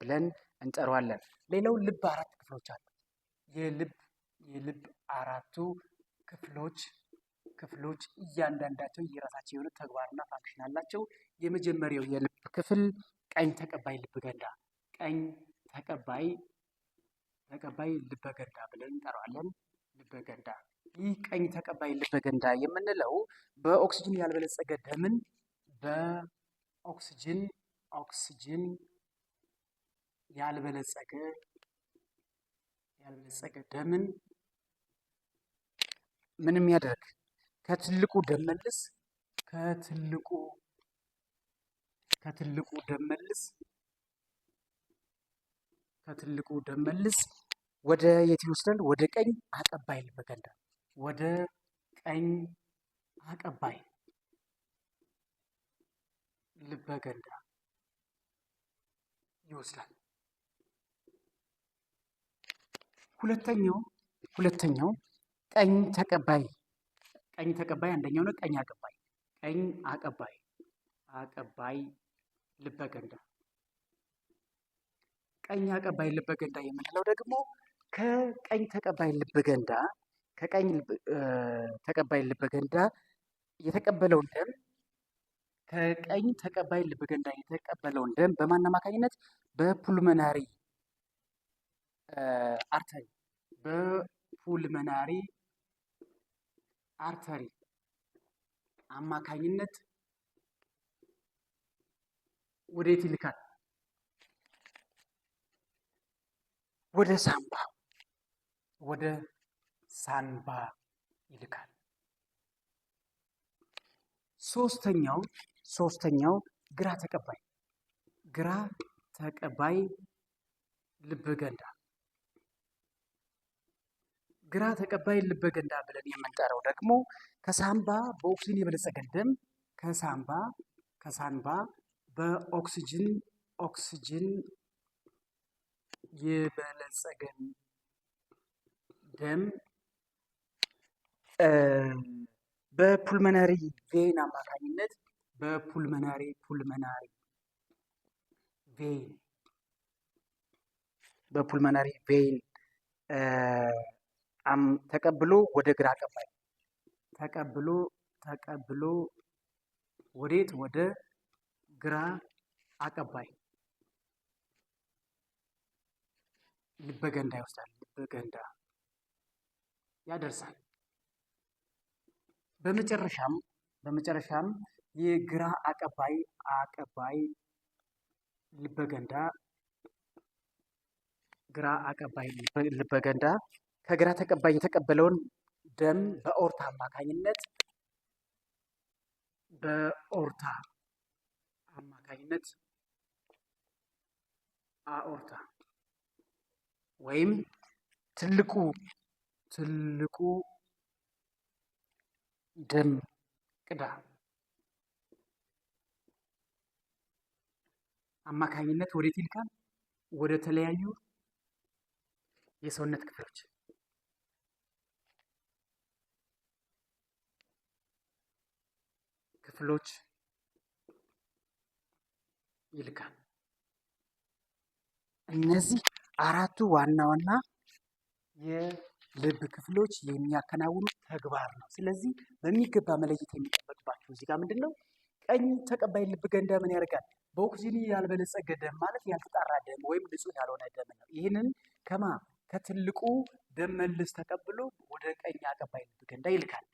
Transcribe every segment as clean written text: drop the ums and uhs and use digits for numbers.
ብለን እንጠራዋለን። ሌላው ልብ አራት ክፍሎች አሉ። የልብ አራቱ ክፍሎች እያንዳንዳቸው የራሳቸው የሆነ ተግባርና ፋንክሽን አላቸው። የመጀመሪያው የልብ ክፍል ቀኝ ተቀባይ ልብ ገንዳ ልበ ገንዳ ብለን እንጠራዋለን። ልበ ገንዳ ይህ ቀኝ ተቀባይ ልበ ገንዳ የምንለው በኦክሲጅን ያልበለጸገ ደምን በኦክሲጅን ያልበለጸገ ደምን ምንም ያደርግ ከትልቁ ደም መልስ ወደ የት ይወስዳል? ወደ ቀኝ አቀባይ ልበ ገንዳ ይወስዳል። ሁለተኛው ቀኝ ተቀባይ አንደኛው ነው። ቀኝ አቀባይ ልበ ገንዳ የምንለው ደግሞ ከቀኝ ተቀባይ ልብ ገንዳ የተቀበለውን ደም በማን አማካኝነት? በፑልመናሪ አርተሪ አማካኝነት ወዴት ይልካል? ወደ ሳንባ ይልካል። ሶስተኛው ግራ ተቀባይ ልብ ገንዳ ብለን የምንጠራው ደግሞ ከሳንባ በኦክሲጅን የበለጸገን ደም ከሳንባ በኦክሲጅን የበለጸገን ደም በፑልመናሪ ቬን አማካኝነት በፑልመናሪ ቬን ተቀብሎ ወደ ግራ ወዴት? ወደ ግራ አቀባይ ልበ ገንዳ ይወስዳል። ያደርሳል። በመጨረሻም የግራ አቀባይ ልበ ገንዳ ከግራ ተቀባይ የተቀበለውን ደም በኦርታ አማካኝነት አኦርታ ወይም ትልቁ ደም ቅዳ አማካኝነት ወዴት ይልካል? ወደ ተለያዩ የሰውነት ክፍሎች ይልካል። እነዚህ አራቱ ዋና የልብ ክፍሎች የሚያከናውኑት ተግባር ነው። ስለዚህ በሚገባ መለየት የሚጠበቅባቸው እዚህ ጋር ምንድን ነው? ቀኝ ተቀባይ ልብ ገንዳ ምን ያደርጋል? በኦክሲጅን ያልበለጸገ ደም ማለት ያልተጣራ ደም ወይም ንጹህ ያልሆነ ደም ነው። ይህንን ከትልቁ ደም መልስ ተቀብሎ ወደ ቀኝ አቀባይ ልብ ገንዳ ይልካል።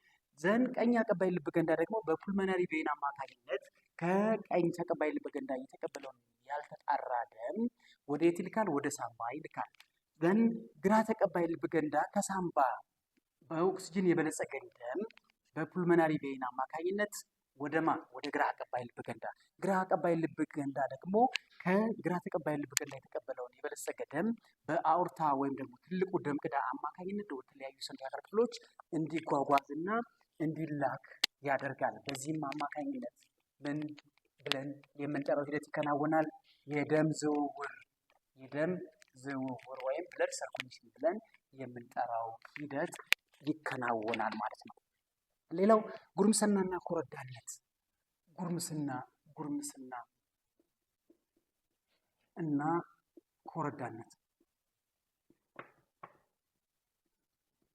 ቀኝ አቀባይ ልብ ገንዳ ደግሞ በፑልመናሪ ቬን አማካኝነት ከቀኝ ተቀባይ ልብ ገንዳ የተቀበለውን ያልተጣራ ደም ወደ የት ይልካል? ወደ ሳንባ ይልካል። ግራ ተቀባይ ልብ ገንዳ ከሳንባ በኦክሲጅን የበለጸገን ደም በፑልመናሪ ቬን አማካኝነት ወደ ግራ አቀባይ ልብ ገንዳ። ግራ አቀባይ ልብ ገንዳ ደግሞ ከግራ ተቀባይ ልብ ገንዳ የተቀበለውን የበለጸገ ደም በአኦርታ ወይም ደግሞ ትልቁ ደም ቅዳ አማካኝነት ወደ ተለያዩ ሰውነት ክፍሎች እንዲጓጓዝና እንዲላክ ያደርጋል። በዚህም አማካኝነት ምን ብለን የምንጠራው ሂደት ይከናወናል? የደም ዝውውር ወይም ብለድ ሰርኩሌሽን ብለን የምንጠራው ሂደት ይከናወናል ማለት ነው። ሌላው ጉርምስናና ኮረዳነት ጉርምስና እና ኮረዳነት።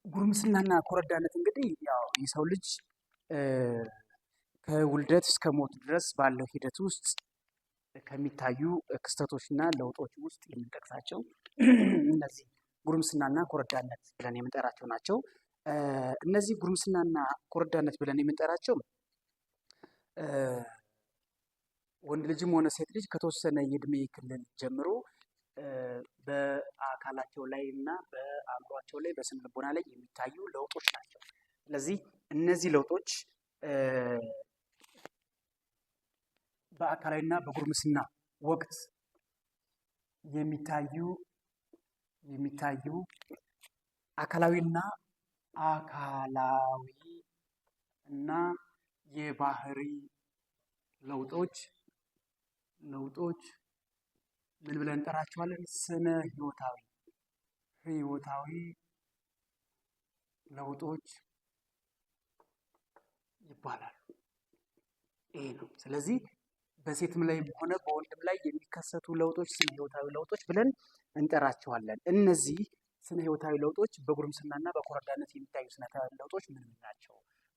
ጉርምስናና ኮረዳነት እንግዲህ ያው የሰው ልጅ ከውልደት እስከ ሞት ድረስ ባለው ሂደት ውስጥ ከሚታዩ ክስተቶችና ለውጦች ውስጥ የምንጠቅሳቸው እነዚህ ጉርምስናና ኮረዳነት ብለን የምንጠራቸው ናቸው። እነዚህ ጉርምስናና ኮረዳነት ብለን የምንጠራቸው ወንድ ልጅም ሆነ ሴት ልጅ ከተወሰነ የእድሜ ክልል ጀምሮ በአካላቸው ላይ እና በአእምሯቸው ላይ በስነ ልቦና ላይ የሚታዩ ለውጦች ናቸው። ስለዚህ እነዚህ ለውጦች በአካላዊና በጉርምስና ወቅት የሚታዩ አካላዊ እና የባህሪ ለውጦች ምን ብለን እንጠራቸዋለን? ስነ ህይወታዊ ለውጦች ይባላሉ። ይሄ ነው። ስለዚህ በሴትም ላይ ሆነ በወንድም ላይ የሚከሰቱ ለውጦች ስነ ህይወታዊ ለውጦች ብለን እንጠራቸዋለን። እነዚህ ስነ ህይወታዊ ለውጦች በጉርምስናና በኮረዳነት የሚታዩ ስነ ህይወታዊ ለውጦች ምን ናቸው?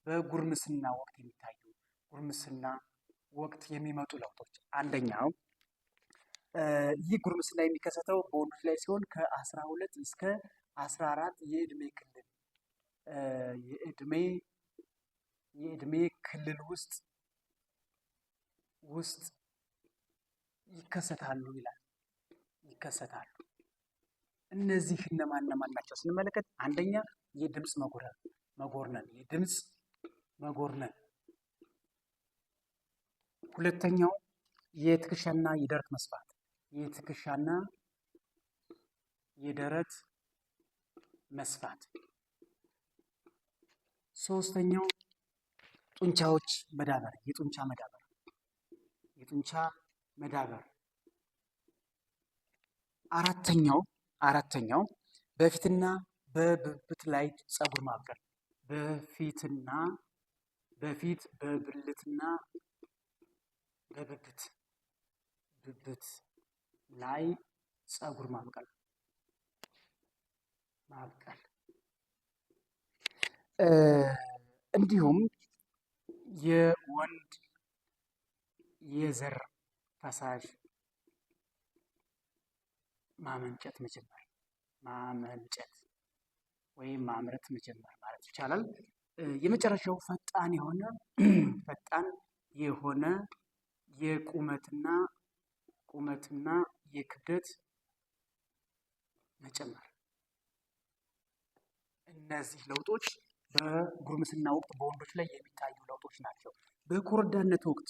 በጉርምስና ወቅት የሚታዩ ጉርምስና ወቅት የሚመጡ ለውጦች፣ አንደኛው ይህ ጉርምስና የሚከሰተው በወንዶች ላይ ሲሆን ከ12 እስከ 14 የእድሜ ክልል ውስጥ ይከሰታሉ ይላል። ይከሰታሉ። እነዚህ እነማን ናቸው ስንመለከት፣ አንደኛ የድምፅ መጎርነን፣ ሁለተኛው የትከሻና የደረት መስፋት፣ ሶስተኛው ጡንቻዎች መዳበር፣ የጡንቻ መዳበር። አራተኛው በፊትና በብብት ላይ ፀጉር ማብቀል፣ በብልትና በብብት ላይ ፀጉር ማብቀል። እንዲሁም የወንድ የዘር ፈሳሽ ማመንጨት ወይም ማምረት መጀመር ማለት ይቻላል። የመጨረሻው ፈጣን የሆነ የቁመትና የክብደት መጨመር። እነዚህ ለውጦች በጉርምስና ወቅት በወንዶች ላይ የሚታዩ ለውጦች ናቸው። በኮረዳነት ወቅት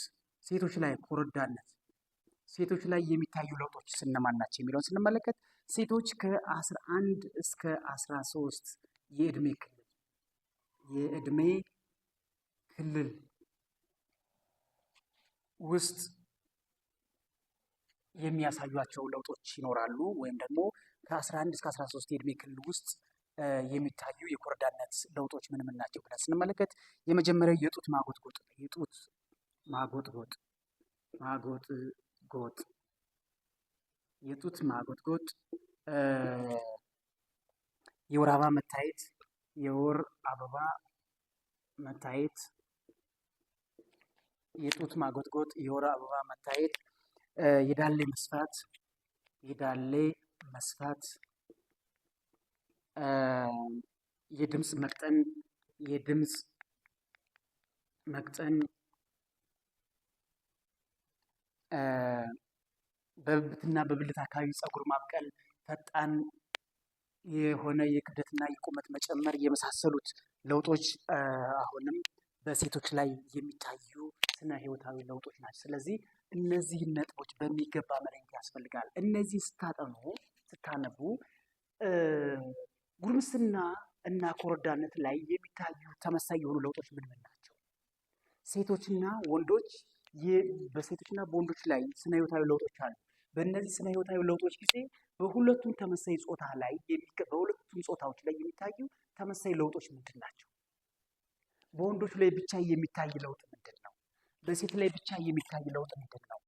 ሴቶች ላይ የሚታዩ ለውጦች እነማን ናቸው የሚለውን ስንመለከት፣ ሴቶች ከ11 እስከ 13 የእድሜ ክልል ውስጥ የሚያሳዩቸው ለውጦች ይኖራሉ። ወይም ደግሞ ከ11 እስከ 13 የእድሜ ክልል ውስጥ የሚታዩ የኮረዳነት ለውጦች ምን ናቸው ብለን ስንመለከት፣ የመጀመሪያው የጡት ማጎጥጎጥ፣ የወር አበባ መታየት፣ የጡት ማጎጥጎጥ፣ የወር አበባ መታየት፣ የዳሌ መስፋት፣ የድምፅ መቅጠን፣ በብብትና በብልት አካባቢ ፀጉር ማብቀል፣ ፈጣን የሆነ የክብደትና የቁመት መጨመር የመሳሰሉት ለውጦች አሁንም በሴቶች ላይ የሚታዩ ስነ ህይወታዊ ለውጦች ናቸው። ስለዚህ እነዚህ ነጥቦች በሚገባ መለየት ያስፈልጋል። እነዚህ ስታነቡ ጉርምስና እና ኮረዳነት ላይ የሚታዩ ተመሳሳይ የሆኑ ለውጦች ምን ናቸው? ሴቶችና ወንዶች በሴቶችና በወንዶች ላይ ስነ ህይወታዊ ለውጦች አሉ። በእነዚህ ስነ ህይወታዊ ለውጦች ጊዜ በሁለቱም ጾታዎች ላይ የሚታዩ ተመሳሳይ ለውጦች ምንድን ናቸው? በወንዶች ላይ ብቻ የሚታይ ለውጥ ምንድን ነው? በሴት ላይ ብቻ የሚታይ ለውጥ ምንድን ነው?